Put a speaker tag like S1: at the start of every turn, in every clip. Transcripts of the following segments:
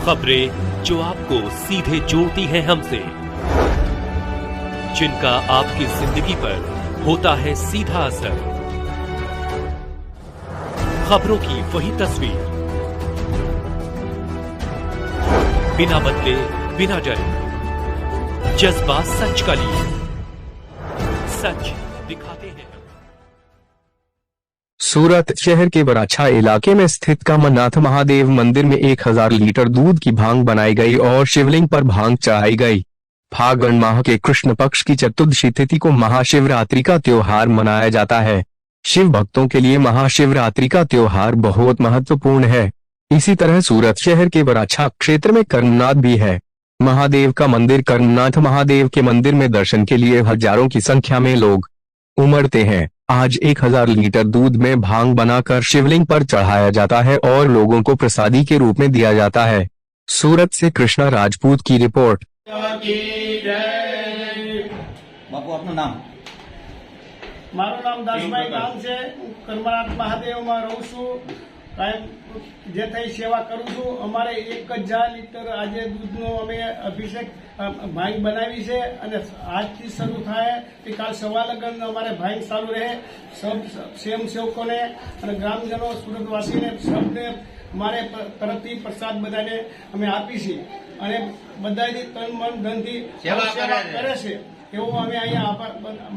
S1: खबरें जो आपको सीधे जोड़ती हैं हमसे, जिनका आपकी जिंदगी पर होता है सीधा असर। खबरों की वही तस्वीर, बिना बदले बिना डरे, जज्बा सच का लिए, सच दिखाते हैं।
S2: सूरत शहर के वराछा इलाके में स्थित कामनाथ महादेव मंदिर में 1000 लीटर दूध की भांग बनाई गई और शिवलिंग पर भांग चढ़ाई गई। फागुन माह के कृष्ण पक्ष की चतुर्दशी तिथि को महाशिवरात्रि का त्योहार मनाया जाता है। शिव भक्तों के लिए महाशिवरात्रि का त्योहार बहुत महत्वपूर्ण है। इसी तरह सूरत शहर के वराछा क्षेत्र में कर्मनाथ भी है। महादेव का मंदिर कर्मनाथ महादेव के मंदिर में दर्शन के लिए हजारों की संख्या में लोग उमड़ते हैं। आज 1000 लीटर दूध में भांग बनाकर शिवलिंग पर चढ़ाया जाता है और लोगों को प्रसादी के रूप में दिया जाता है। सूरत से कृष्णा राजपूत की रिपोर्ट।
S3: बापू आपનું નામ?
S4: મારું નામ દાસભાઈ ગામ છે। હું કર્મનાથ મહાદેવમાં રહું છું। કાયમ જે થઈ સેવા કરું છું। અમારે 1000 લીટર આજે દૂધનો અમે અભિષેક ભાંગ બનાવી છે અને આજથી શરૂ થાય કે કાલ સવા લગન અમારે ભાંગ ચાલુ રહે। સબ સ્વયંસેવકોને અને ગ્રામજનો સુરતવાસીને સબને અમારે તરફથી પ્રસાદ બધાને અમે આપી છે અને બધાની તન મન ધનથી સેવા કરે છે। એવો અમે અહીંયા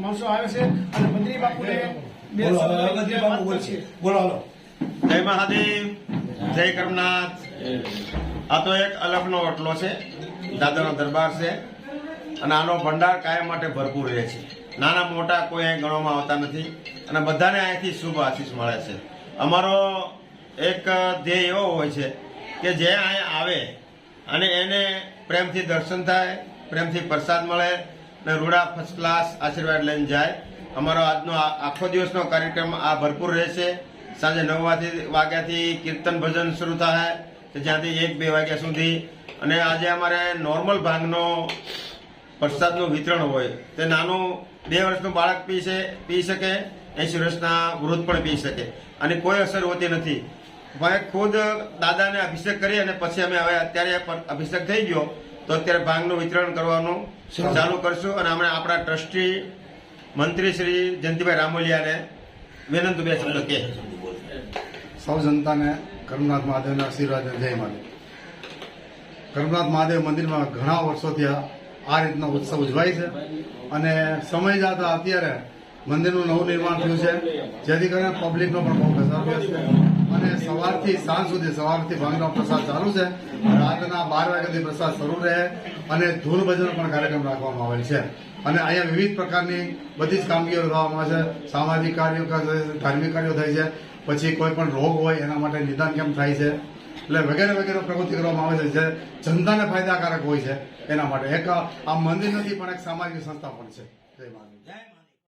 S4: માણસો આવે છે અને મંત્રી બાપુને
S3: બોલો।
S5: જય મહાદેવ, જય કર્મનાથ। આ તો એક અલગનો ઓટલો છે, દાદાનો દરબાર છે અને આનો ભંડાર કાયમ માટે ભરપૂર રહે છે। નાના મોટા કોઈ અહીં ગણવામાં આવતા નથી અને બધાને અહીંથી શુભ આશીષ મળે છે। અમારો એક ધ્યેય એવો હોય છે કે જે અહીંયા આવે અને એને પ્રેમથી દર્શન થાય, પ્રેમથી પ્રસાદ મળે અને રૂડા ફર્સ્ટ ક્લાસ આશીર્વાદ લઈને જાય। અમારો આજનો આખો દિવસનો કાર્યક્રમ આ ભરપૂર રહેશે। સાંજે 9 વાગ્યાથી કીર્તન ભજન શરૂ થાય જ્યાંથી 1-2 વાગ્યા સુધી અને આજે અમારે નોર્મલ ભાંગનો પ્રસાદનું વિતરણ હોય। તે નાનું 2 વર્ષનું બાળક પી શકે, 80 વર્ષના વૃદ્ધ પણ પી શકે અને કોઈ અસર હોતી નથી। ભાઈ ખુદ દાદાને અભિષેક કરી અને પછી અમે હવે અત્યારે અભિષેક થઈ ગયો તો અત્યારે ભાંગનું વિતરણ કરવાનું ચાલુ કરશું અને અમે આપણા ટ્રસ્ટી મંત્રી શ્રી જયંતિભાઈ રામોલિયાને વિનંતી 2 શબ્દ કહે।
S6: સૌ જનતાને કર્મનાથ મહાદેવના આશીર્વાદ જય મહાદેવ। કર્મનાથ મહાદેવ મંદિરમાં ઘણા વર્ષોથી આ રીતનો ઉત્સવ ઉજવાય છે અને સમય જતા અત્યારે મંદિરનું નવું નિર્માણ થયું છે જેથી કરીને પબ્લિકનો પણ બહુ પ્રસાદ છે અને સવારથી સાંજ સુધી સવારથી ભાંગનો પ્રસાદ ચાલુ છે। રાતના 12 વાગ્યાથી પ્રસાદ શરૂ રહે અને ધૂન ભજન પણ કાર્યક્રમ રાખવામાં આવેલ છે અને અહીંયા વિવિધ પ્રકારની બધી જ કામગીરીઓ કરવામાં આવે છે। સામાજિક કાર્યો, ધાર્મિક કાર્યો થાય છે, પછી કોઈ પણ રોગ હોય એના માટે નિદાન કેમ્પ થાય છે, એટલે વગેરે વગેરે પ્રવૃત્તિ કરવામાં આવે છે જે જનતાને ફાયદાકારક હોય છે। એના માટે એક આ મંદિર નથી પણ એક સામાજિક સંસ્થા પણ છે। જય મહાદેવ।